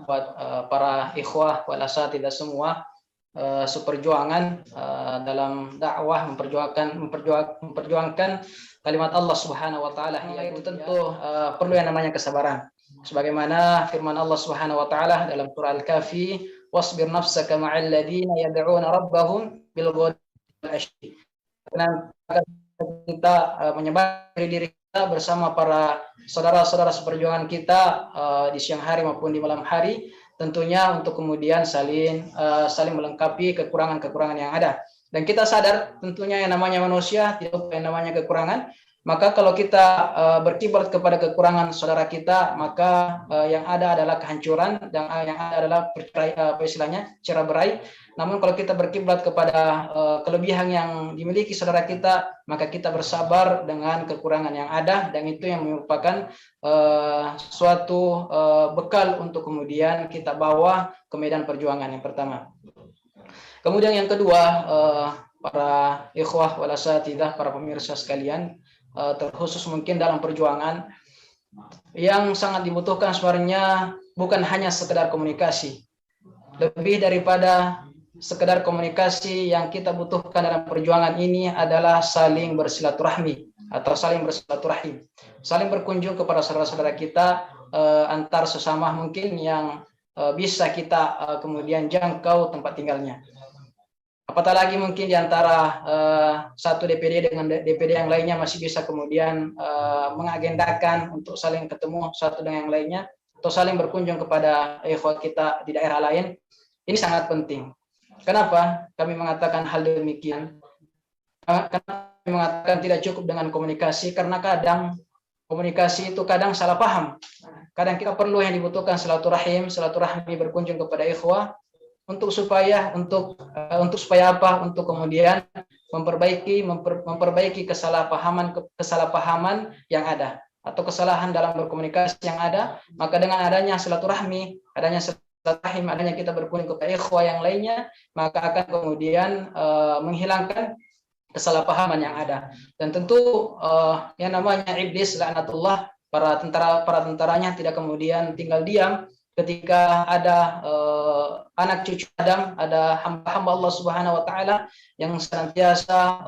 buat para ikhwah wal asatidzah semua seperjuangan dalam dakwah memperjuangkan kalimat Allah Subhanahu wa taala. Itu tentu perlu yang namanya kesabaran. Sebagaimana firman Allah Subhanahu wa taala dalam surah Al-Kahfi, wasbir nafsaka ma'al ladzina yad'una rabbahum bil ghadati wal ashi. Kita menyebar diri kita bersama para saudara-saudara seperjuangan kita di siang hari maupun di malam hari, tentunya untuk kemudian saling melengkapi kekurangan-kekurangan yang ada. Dan kita sadar tentunya yang namanya manusia tidak ada yang namanya kekurangan. Maka kalau kita berkiblat kepada kekurangan saudara kita, maka yang ada adalah kehancuran dan yang ada adalah cerai-berai. Namun kalau kita berkiblat kepada kelebihan yang dimiliki saudara kita, maka kita bersabar dengan kekurangan yang ada, dan itu yang merupakan suatu bekal untuk kemudian kita bawa ke medan perjuangan yang pertama. Kemudian yang kedua, para ikhwah wal asatidzah, para pemirsa sekalian, terkhusus mungkin dalam perjuangan yang sangat dibutuhkan sebenarnya bukan hanya sekedar komunikasi. Lebih daripada sekedar komunikasi, yang kita butuhkan dalam perjuangan ini adalah saling bersilaturahmi atau saling bersilaturahim, saling berkunjung kepada saudara-saudara kita antar sesama mungkin yang bisa kita kemudian jangkau tempat tinggalnya. Apatah lagi mungkin di antara satu DPD dengan DPD yang lainnya masih bisa kemudian mengagendakan untuk saling ketemu satu dengan yang lainnya, atau saling berkunjung kepada ikhwah kita di daerah lain. Ini sangat penting. Kenapa kami mengatakan hal demikian? Karena kami mengatakan tidak cukup dengan komunikasi, karena kadang komunikasi itu kadang salah paham. Kadang kita perlu yang dibutuhkan silaturahmi berkunjung kepada ikhwah untuk supaya apa? Untuk kemudian memperbaiki kesalahpahaman yang ada, atau kesalahan dalam berkomunikasi yang ada. Maka dengan adanya silaturahim, adanya kita berkunjung kepada ikhwah yang lainnya, maka akan kemudian menghilangkan kesalahpahaman yang ada. Dan tentu yang namanya iblis laknatullah, para tentaranya tidak kemudian tinggal diam ketika ada anak cucu Adam, ada hamba-hamba Allah Subhanahu wa taala yang senantiasa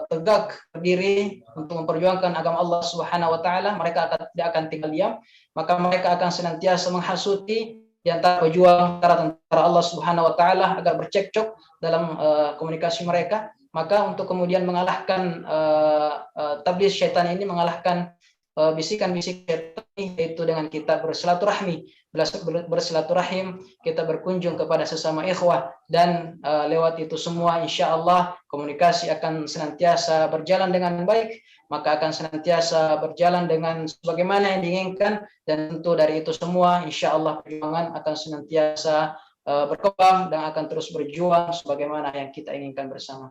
tegak berdiri untuk memperjuangkan agama Allah Subhanahu wa taala. Mereka tidak akan tinggal diam, maka mereka akan senantiasa menghasuti di antara pejuang tentara Allah Subhanahu wa taala agar bercekcok dalam komunikasi mereka. Maka untuk kemudian mengalahkan tablis syaitan ini, mengalahkan bisikan-bisikan syaitan, yaitu dengan kita bersilaturahim, kita berkunjung kepada sesama ikhwah, dan lewat itu semua insya Allah komunikasi akan senantiasa berjalan dengan baik, maka akan senantiasa berjalan dengan sebagaimana yang diinginkan, dan tentu dari itu semua insya Allah perjuangan akan senantiasa berkembang dan akan terus berjuang sebagaimana yang kita inginkan bersama.